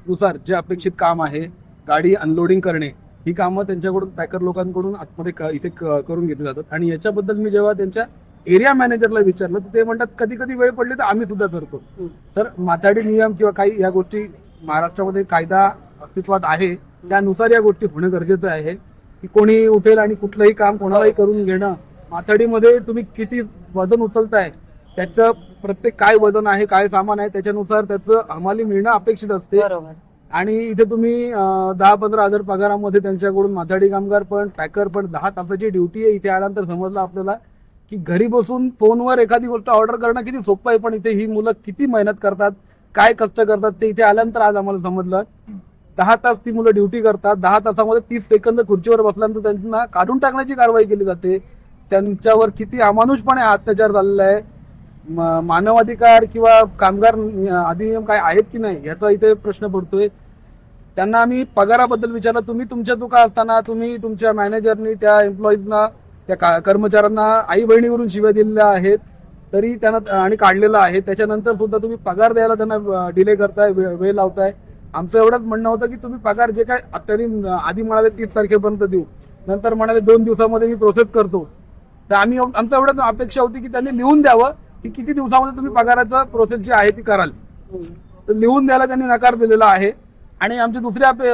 नुसार जे अपेक्षित काम आहे, गाडी अनलोडिंग करणे, ही कामं त्यांच्याकडून पॅकर लोकांकडून आतमध्ये इथे करून घेतली जातात. आणि याच्याबद्दल मी जेव्हा त्यांच्या एरिया मॅनेजरला विचारलं तर ते म्हणतात कधी कधी वेळ पडली तर आम्ही सुद्धा करतो. तर माथाडी नियम किंवा काही या गोष्टी महाराष्ट्रामध्ये कायदा अस्तित्वात आहे, त्यानुसार या गोष्टी होणं गरजेचं आहे. की कोणी उठेल आणि कुठलंही काम कोणालाही करून घेणं, माथाडीमध्ये तुम्ही किती वजन उचलताय त्याचं प्रत्येक काय वजन आहे, काय सामान आहे, त्याच्यानुसार त्याचं हमाली मिळणं अपेक्षित असते. आणि इथे तुम्ही 10-15 हजार पगारामध्ये त्यांच्याकडून माथाडी कामगार पण पॅकर पण 10 तासाची ड्युटी आहे. इथे आल्यानंतर समजलं आपल्याला की घरी बसून फोनवर एखादी गोष्ट ऑर्डर करणं किती सोपं आहे, पण इथे ही मुलं किती मेहनत करतात, काय कष्ट करतात ते इथे आल्यानंतर आज आम्हाला समजलं. 10 तास ती मुलं ड्युटी करतात, 10 तासामध्ये 30 सेकंद खुर्चीवर बसल्यानंतर त्यांना काढून टाकण्याची कारवाई केली जाते. त्यांच्यावर किती अमानुषपणे अत्याचार झालेला आहे. मानवाधिकार किंवा कामगार अधिनियम काय आहेत की नाही याचा इथे प्रश्न पडतोय. त्यांना आम्ही पगाराबद्दल विचारलं, तुम्ही तुमच्या चुका असताना तुम्ही तुमच्या मॅनेजरनी त्या एम्प्लॉईजना त्या कर्मचाऱ्यांना आई बहिणीवरून शिव्या दिलेल्या आहेत तरी त्यांना आणि काढलेलं आहे, त्याच्यानंतर सुद्धा तुम्ही पगार द्यायला त्यांना डिले करताय, वेळ लावताय. आमचं एवढंच म्हणणं होतं की तुम्ही पगार जे काय त्यांनी आधी म्हणाले 30 तारखेपर्यंत देऊ, नंतर म्हणाले 2 दिवसामध्ये मी प्रोसेस करतो. तर आम्ही आमचं एवढंच अपेक्षा होती की त्यांनी लिहून द्यावं की किती दिवसामध्ये तुम्ही पगाराचा प्रोसेस जी आहे ती कराल. तर लिहून द्यायला त्यांनी नकार दिलेला आहे. आणि आमची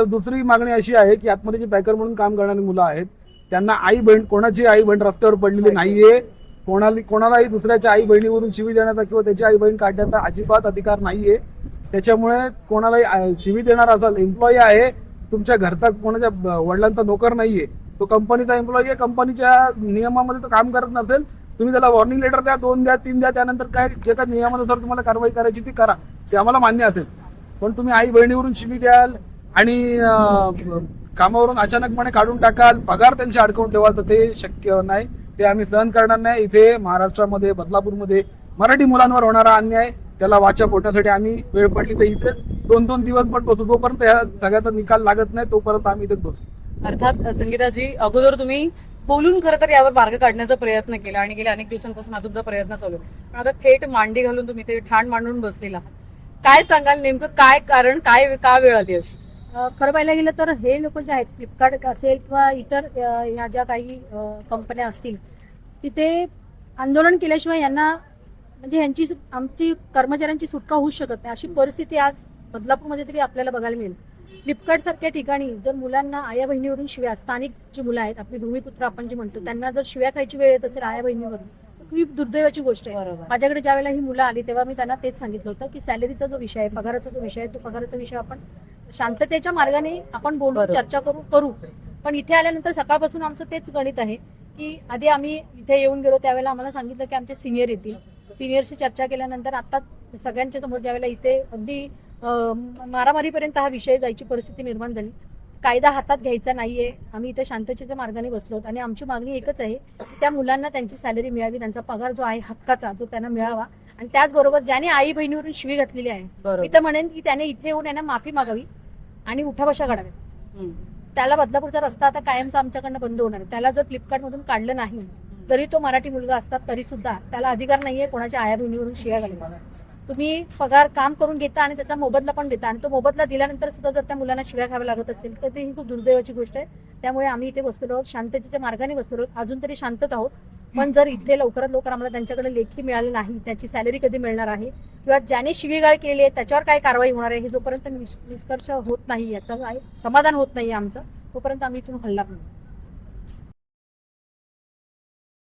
दुसरी मागणी अशी आहे की आतमध्ये जे पॅकर म्हणून काम करणारी मुलं आहेत त्यांना आई बहीण, कोणाची आई बहीण रस्त्यावर पडलेली नाहीये, कोणालाही दुसऱ्याच्या आई बहिणीवरून शिवी देण्याचा किंवा त्याची आई बहीण काढण्याचा अजिबात अधिकार नाहीये. त्याच्यामुळे कोणालाही शिवी देणार असाल, एम्प्लॉई आहे, तुमच्या घरचा कोणाच्या वडिलांचा नोकर नाहीये, तो कंपनीचा एम्प्लॉई आहे, कंपनीच्या नियमामध्ये तो काम करत नसेल, तुम्ही त्याला वॉर्निंग लेटर द्या, 2 द्या, 3 द्या, त्यानंतर काय जे काही नियमानुसार तुम्हाला कारवाई करायची ती करा, ते आम्हाला मान्य असेल. पण तुम्ही आई बहिणीवरून शिवी द्याल आणि कामावरून अचानकपणे काढून टाकाल, पगार त्यांचे अडकवून ठेवाल, तर ते शक्य नाही, ते आम्ही सहन करणार नाही. इथे महाराष्ट्रामध्ये बदलापूरमध्ये मराठी मुलांवर होणारा अन्याय त्याला वाचा फोडण्यासाठी आम्ही वेळ पडली तर इथे 2-2 दिवस पण बसू, जोपर्यंत या सगळ्याचा निकाल लागत नाही तोपर्यंत आम्ही इथेच बसू. अर्थात संगीताजी, अगोदर तुम्ही बोलून खरं तर यावर मार्ग काढण्याचा प्रयत्न केला आणि गेल्या अनेक दिवसांपासून हा तुमचा प्रयत्न चालू आहे, पण आता थेट मांडी घालून तुम्ही ते ठाण मांडून बसलेला. काय सांगाल नेमकं काय कारण, काय का वेळ आली अशी? खरं पाहायला गेलं तर हे लोक जे आहेत, फ्लिपकार्ट असेल किंवा इतर ह्या ज्या काही कंपन्या असतील, तिथे आंदोलन केल्याशिवाय यांना म्हणजे आमची कर्मचाऱ्यांची सुटका होऊ शकत नाही, अशी परिस्थिती आज बदलापूरमध्ये तरी आपल्याला बघायला मिळेल. फ्लिपकार्ट सारख्या ठिकाणी जर मुलांना आया बहिणीवरून शिव्या, स्थानिक जी मुलं आहेत, आपली भूमिपुत्र आपण जे म्हणतो, त्यांना जर शिव्या खायची वेळ येत असेल आया बहिणीवरून, खूप दुर्दैवाची गोष्ट आहे. माझ्याकडे ज्या वेळेला ही मुलं आली तेव्हा मी त्यांना तेच सांगितलं होतं की सॅलरीचा जो विषय आहे, पगाराचा जो विषय आहे, तो पगाराचा विषय आपण शांततेच्या मार्गाने आपण बोलू, चर्चा करू. पण इथे आल्यानंतर सकाळपासून आमचं तेच गणित आहे की आधी आम्ही इथे येऊन गेलो त्यावेळेला आम्हाला सांगितलं की आमचे सिनियर येतील, सिनियरशी चर्चा केल्यानंतर आता सगळ्यांच्या समोर ज्यावेळेला इथे अगदी मारामारीपर्यंत हा विषय जायची परिस्थिती निर्माण झाली. कायदा हातात घ्यायचा नाहीये, आम्ही इथे शांततेच्या मार्गाने बसलो आणि आमची मागणी एकच आहे की त्या मुलांना त्यांची सॅलरी मिळावी, त्यांचा पगार जो आहे हक्काचा तो त्यांना मिळावा. आणि त्याचबरोबर ज्याने आई बहिणीवरून शिवी घातलेली आहे, मी तर म्हणेन की त्याने इथे येऊन यांना माफी मागावी आणि उठाबशा काढाव्या. त्याला बदलापूरचा रस्ता आता कायमचा आमच्याकडनं बंद होणार आहे. त्याला जर फ्लिपकार्ट मधून काढलं नाही तरी तो मराठी मुलगा असतात तरी सुद्धा त्याला अधिकार नाहीये कोणाच्या आया बहिणीवरून शिव्या घालण्याचा. तुम्ही पगार काम करून घेता आणि त्याचा मोबदला पण देता, आणि तो मोबदला दिल्यानंतर सुद्धा जर त्या मुलांना शिव्या घ्याव्या लागत असेल तर ती खूप दुर्दैवाची गोष्ट आहे. त्यामुळे आम्ही इथे बसलेलो आहोत, शांततेच्या मार्गाने बसलेलो आहोत, अजून तरी शांतत आहोत. पण जर इथे लवकरात लवकर आम्हाला त्यांच्याकडे लेखी मिळाली नाही, त्याची सॅलरी कधी मिळणार आहे किंवा ज्याने शिवीगाळ केली आहे त्याच्यावर काय कारवाई होणार आहे, हे जोपर्यंत निष्कर्ष होत नाही, याचं समाधान होत नाही आमचं, तोपर्यंत आम्ही इथून हलणार नाही.